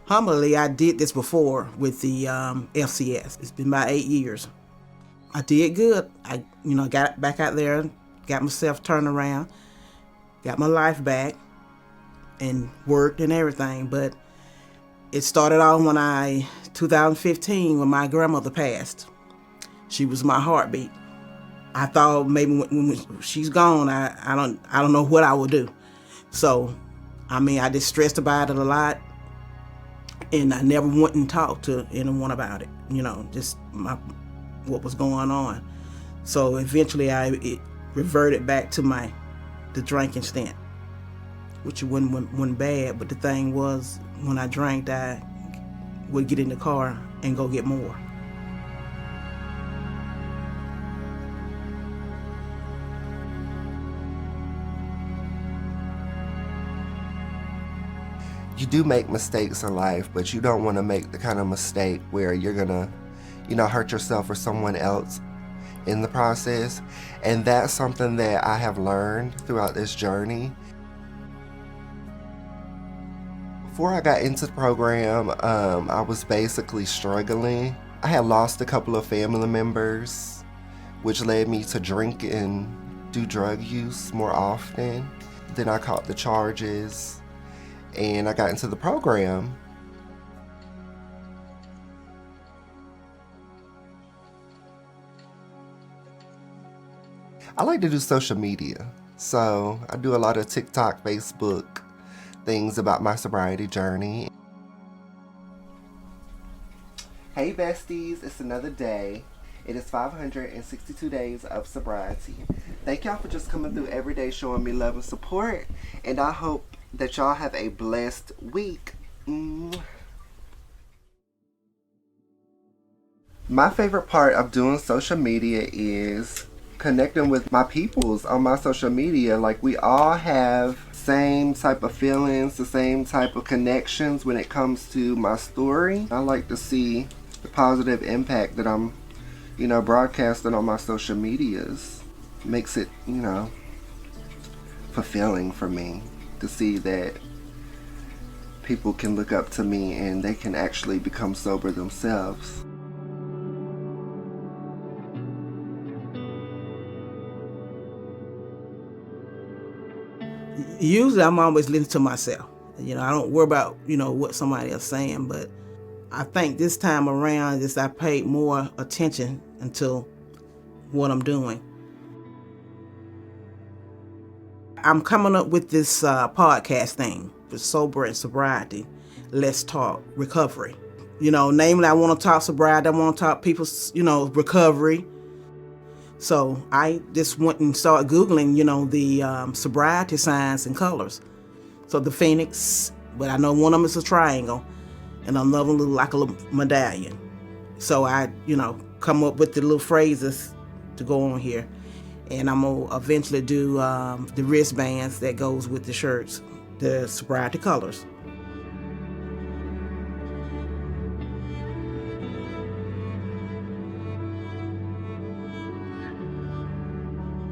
Humbly, I did this before with the FCS. It's been about 8 years. I did good. I, got back out there, got myself turned around, got my life back, and worked and everything. But it started off 2015, when my grandmother passed. She was my heartbeat. I thought maybe when she's gone, I don't know what I will do. So, I just stressed about it a lot. And I never went and talked to anyone about it, just what was going on. So eventually it reverted back to the drinking stint, which wasn't bad. But the thing was, when I drank, I would get in the car and go get more. You do make mistakes in life, but you don't want to make the kind of mistake where you're gonna, hurt yourself or someone else in the process. And that's something that I have learned throughout this journey. Before I got into the program, I was basically struggling. I had lost a couple of family members, which led me to drink and do drug use more often. Then I caught the charges, and I got into the program. I like to do social media. So I do a lot of TikTok, Facebook, things about my sobriety journey. Hey besties, it's another day. It is 562 days of sobriety. Thank y'all for just coming through every day, showing me love and support. And I hope that y'all have a blessed week. My favorite part of doing social media is connecting with my peoples on my social media. Like, we all have same type of feelings, the same type of connections when it comes to my story. I like to see the positive impact that I'm, broadcasting on my social medias. Makes it, fulfilling for me to see that people can look up to me and they can actually become sober themselves. Usually I'm always listening to myself. I don't worry about, what somebody else is saying, but I think this time around I paid more attention to what I'm doing. I'm coming up with this podcast thing for Sober and Sobriety. Let's talk recovery. Namely, I want to talk sobriety. I want to talk people's, recovery. So I just went and started Googling, the sobriety signs and colors. So the Phoenix, but I know one of them is a triangle, and another one looks like a little medallion. So I, come up with the little phrases to go on here. And I'm going to eventually do the wristbands that goes with the shirts, the sobriety colors.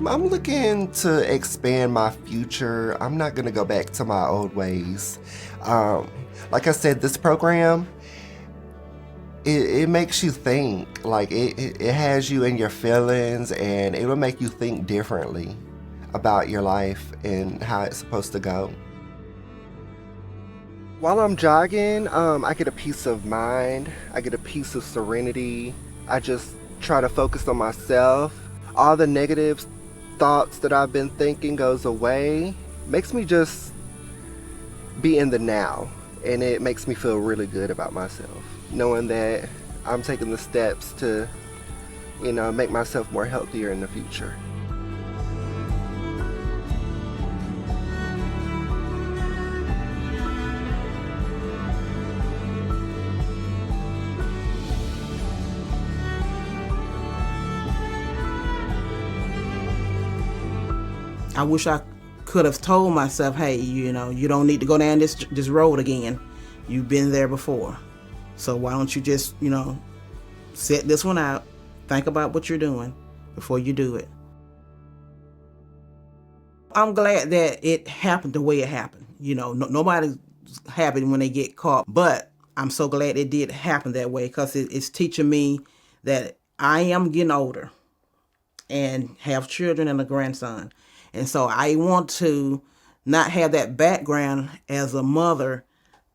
I'm looking to expand my future. I'm not going to go back to my old ways. Like I said, this program, it makes you think. Like, it has you in your feelings, and it will make you think differently about your life and how it's supposed to go. While I'm jogging, I get a peace of mind. I get a peace of serenity. I just try to focus on myself. All the negative thoughts that I've been thinking goes away. Makes me just be in the now, and it makes me feel really good about myself, knowing that I'm taking the steps to, make myself more healthier in the future. I wish I could have told myself, hey, you don't need to go down this road again. You've been there before. So why don't you just, set this one out, think about what you're doing before you do it. I'm glad that it happened the way it happened. Nobody's happy when they get caught, but I'm so glad it did happen that way, because it's teaching me that I am getting older and have children and a grandson. And so I want to not have that background as a mother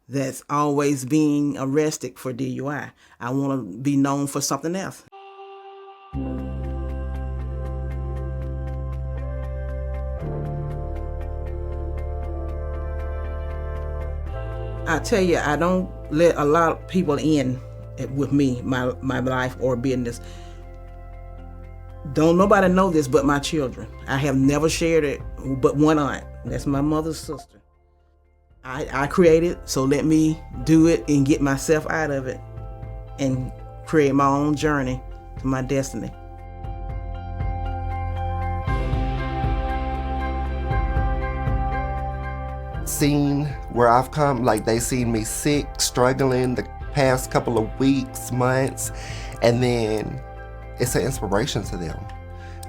that's always being arrested for DUI. I want to be known for something else. I tell you, I don't let a lot of people in with me, my life or business. Don't nobody know this but my children. I have never shared it but one aunt. That's my mother's sister. I created, so let me do it and get myself out of it and create my own journey to my destiny. Seen where I've come, like they seen me sick, struggling the past couple of weeks, months, and then it's an inspiration to them.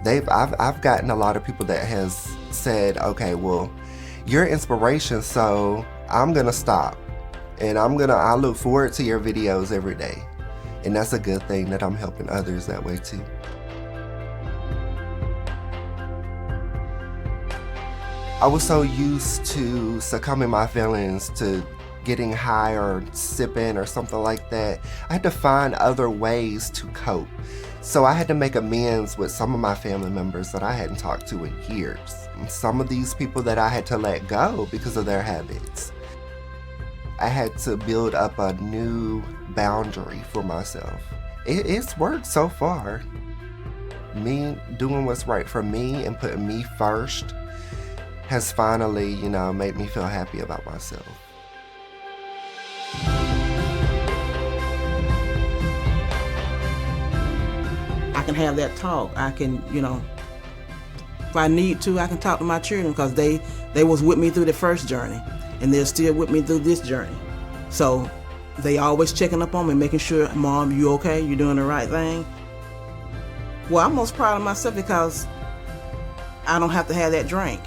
I've gotten a lot of people that has said, okay, well, you're inspiration, so I'm gonna stop and I look forward to your videos every day. And that's a good thing that I'm helping others that way too. I was so used to succumbing my feelings to getting high or sipping or something like that. I had to find other ways to cope. So I had to make amends with some of my family members that I hadn't talked to in years. And some of these people that I had to let go because of their habits. I had to build up a new boundary for myself. It's worked so far. Me doing what's right for me and putting me first has finally, made me feel happy about myself. I can have that talk. I can, if I need to, I can talk to my children, because they was with me through the first journey, and they're still with me through this journey. So they always checking up on me, making sure, Mom, you okay? You doing the right thing? Well, I'm most proud of myself because I don't have to have that drink.